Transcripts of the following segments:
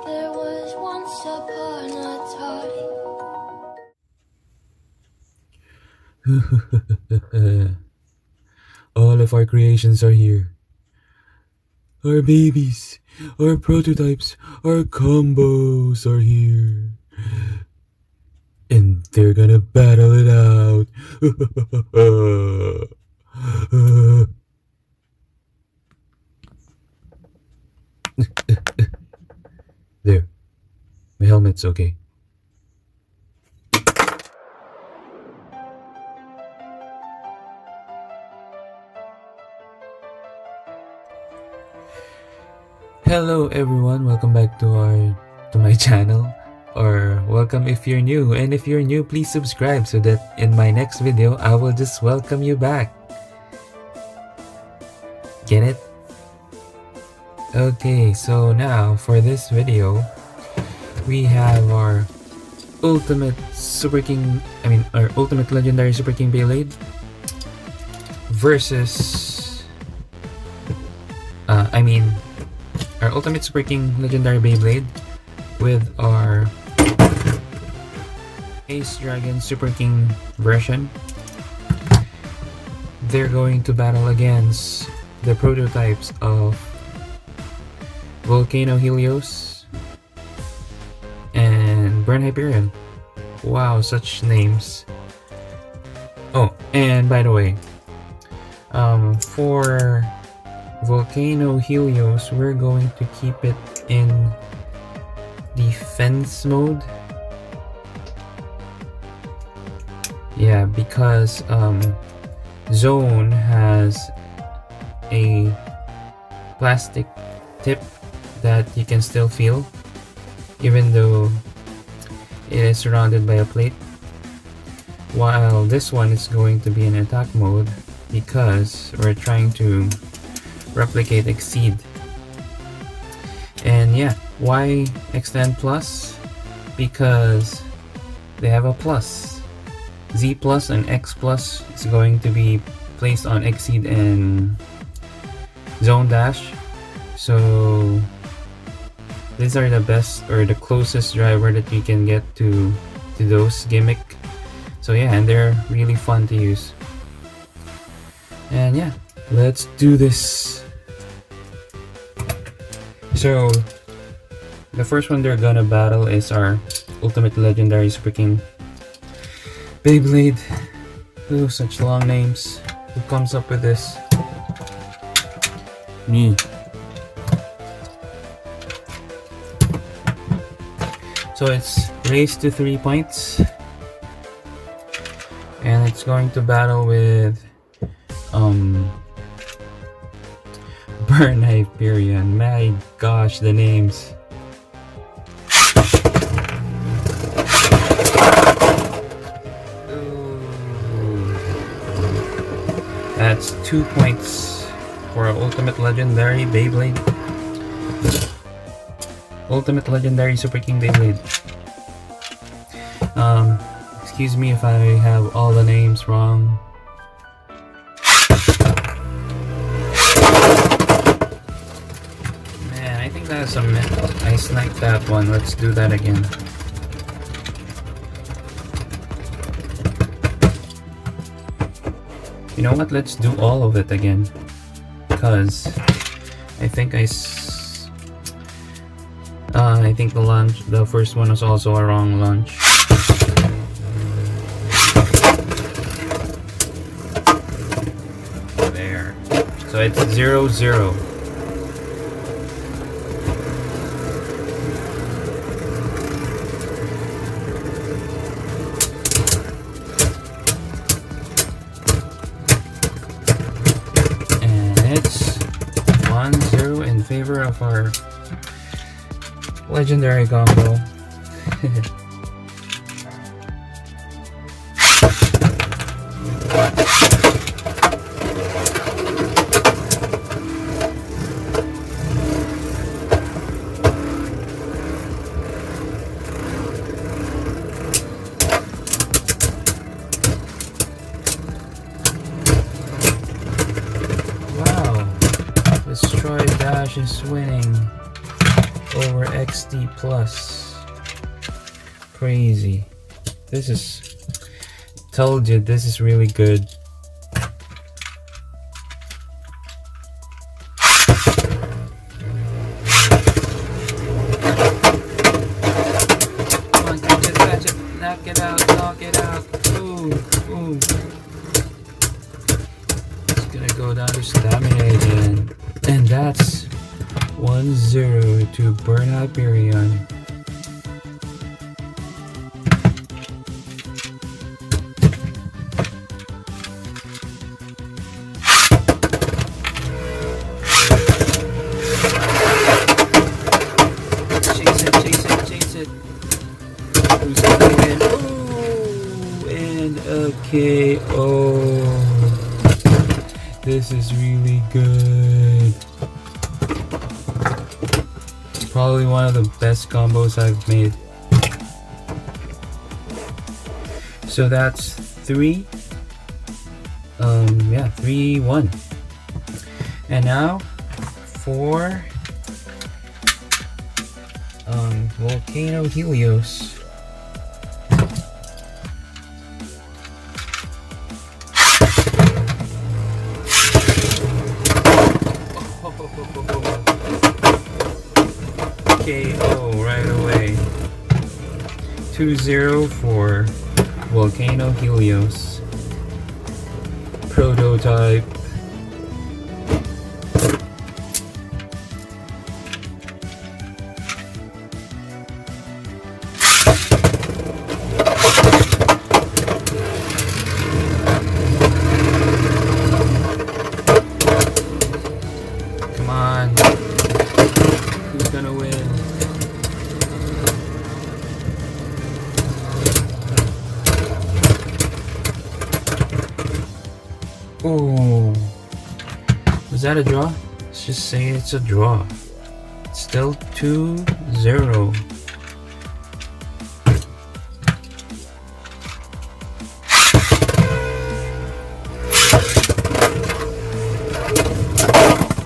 There was once upon a time. All of our creations are here. Our babies, our prototypes, our combos are here. And they're gonna battle it out. There. My helmet's okay. Hello everyone, welcome back to my channel, or welcome if you're new, and if you're new, please subscribe so that in my next video I will just welcome you back. Get it? Okay, so now for this video we have our ultimate legendary Super King Beyblade versus our ultimate Super King legendary Beyblade with our Ace Dragon Super King version. They're going to battle against the prototypes of Volcano Helios and Burn Hyperion. Wow, such names. Oh, and by the way, for Volcano Helios, we're going to keep it in defense mode. Yeah, because Zone has a plastic tip that you can still feel even though it is surrounded by a plate, while this one is going to be in attack mode because we're trying to replicate Exceed. And yeah, why Extend Plus? Because they have a plus. Z plus and X plus is going to be placed on Exceed and Zone Dash. So these are the best or the closest driver that you can get to those gimmick. So yeah, and they're really fun to use. And yeah, let's do this. So the first one they're gonna battle is our ultimate legendary Super King Beyblade. Ooh, such long names. Who comes up with this? Me. So it's race to 3 points, and it's going to battle with Burn Hyperion. My gosh, the names. Ooh. That's 2 points for our ultimate legendary Beyblade. Ultimate legendary Super King Beyblade. Excuse me if I have all the names wrong. Man, I think that's a myth. I sniped that one. Let's do that again. You know what? Let's do all of it again. Because I think I think the first one was also a wrong launch. There. So it's 0-0. And it's 1-0 in favor of our legendary combo. Destroy Dash is winning over XD plus. Crazy. This is, told you, this is really good. Come on, catch it, knock it out, ooh, ooh. It's gonna go down to stamina again. And that's 1-0 to burn Hyperion. Chase it. Who's gonna win? Ooh, and a KO. This is really good. Probably one of the best combos I've made. So that's 3-1. And now for Volcano Helios. KO right away. 2-0 for Volcano Helios. Prototype. Come on. Who's gonna win? Oh, was that a draw? Let's just say it's a draw. It's still 2-0.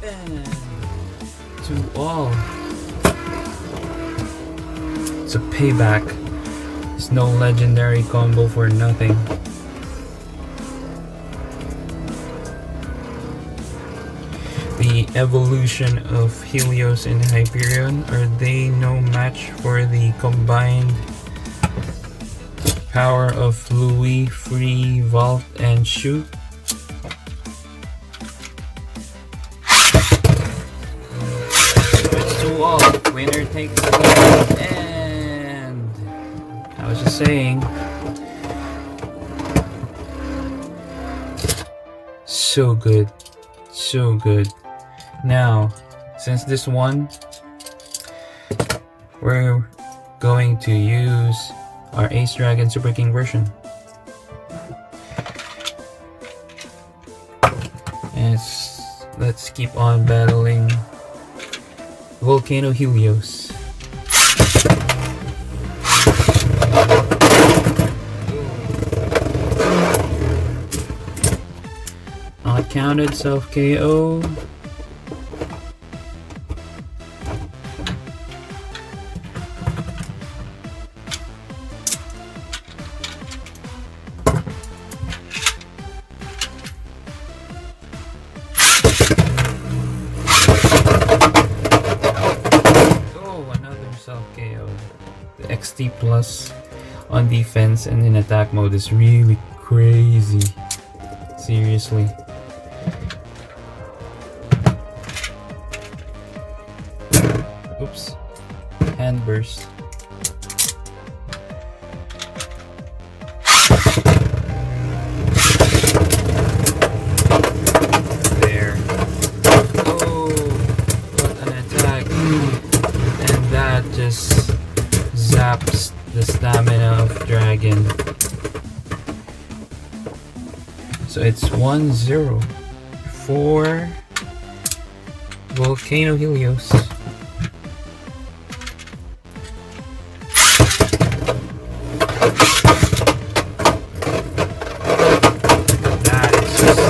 And 2-all. It's a payback. It's no legendary combo for nothing. The evolution of Helios and Hyperion, are they no match for the combined power of Louis, Free, Vault, and Shoot? It's 2-all. Winner takes the game. And I was just saying, so good, so good. Now, since this one, we're going to use our Ace Dragon Super King version. And let's keep on battling Volcano Helios. Not counted, self KO. The XT plus on defense and in attack mode is really crazy. Seriously. Oops. Hand burst. There. Oh, what an attack. And that just zaps the stamina of Dragon. So it's 1-0 for Volcano Helios. That is just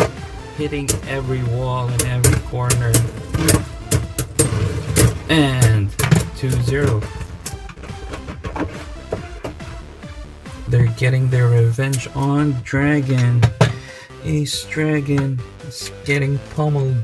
hitting every wall and every corner. And 2-0. They're getting their revenge on Dragon. Ace Dragon is getting pummeled.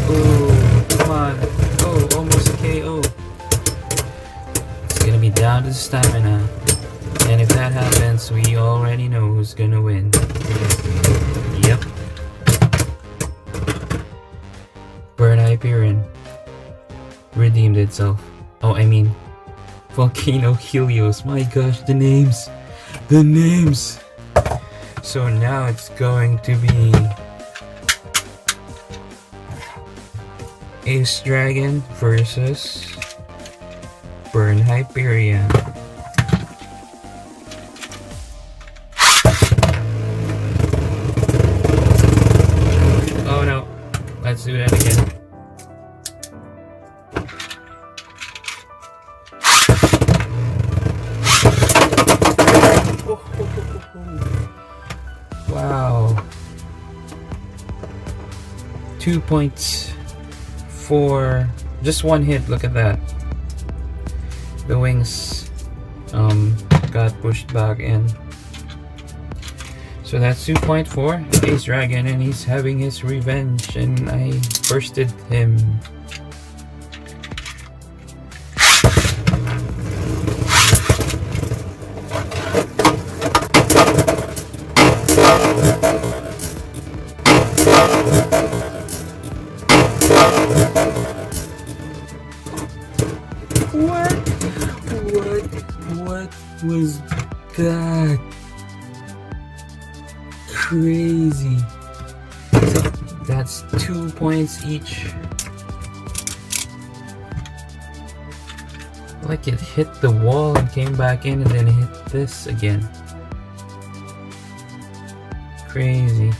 Oh, come on. Oh, almost a KO. It's gonna be down to the stamina. And if that happens, we already know who's gonna win. Yep. Burn Hyperion redeemed itself. Oh, I mean, Volcano Helios. My gosh, the names. The names. So now it's going to be Ace Dragon versus Burn Hyperion. Let's do that again. Wow. 2 points for just one hit. Look at that. The wings got pushed back in. So that's 2.4. Ace Dragon, and he's having his revenge, and I bursted him. What was that? Crazy. That's 2 points each. Like it hit the wall and came back in and then hit this again. Crazy.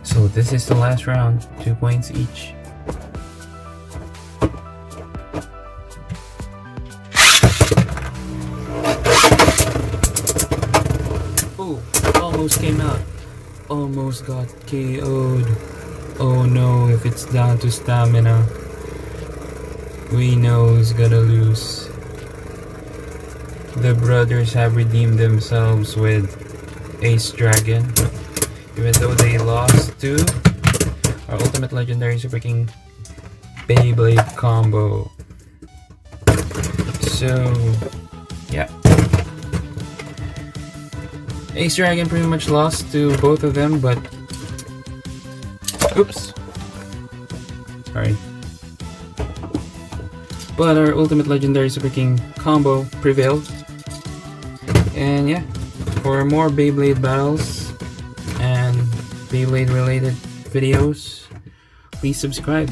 So this is the last round. 2 points each. Almost came out. Almost got KO'd. Oh no, if it's down to stamina, we know who's gonna lose. The brothers have redeemed themselves with Ace Dragon, even though they lost to our ultimate legendary Super King Beyblade Combo. So, yeah. Ace Dragon pretty much lost to both of them, but oops. Sorry. But our ultimate legendary Super King Combo prevailed. And yeah, for more Beyblade battles and Beyblade related videos, please subscribe.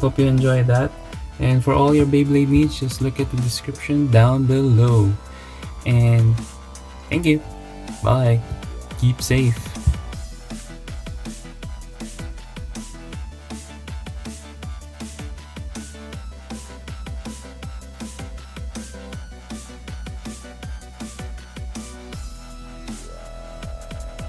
Hope you enjoyed that. And for all your Beyblade needs, just look at the description down below. And thank you. Bye. Keep safe.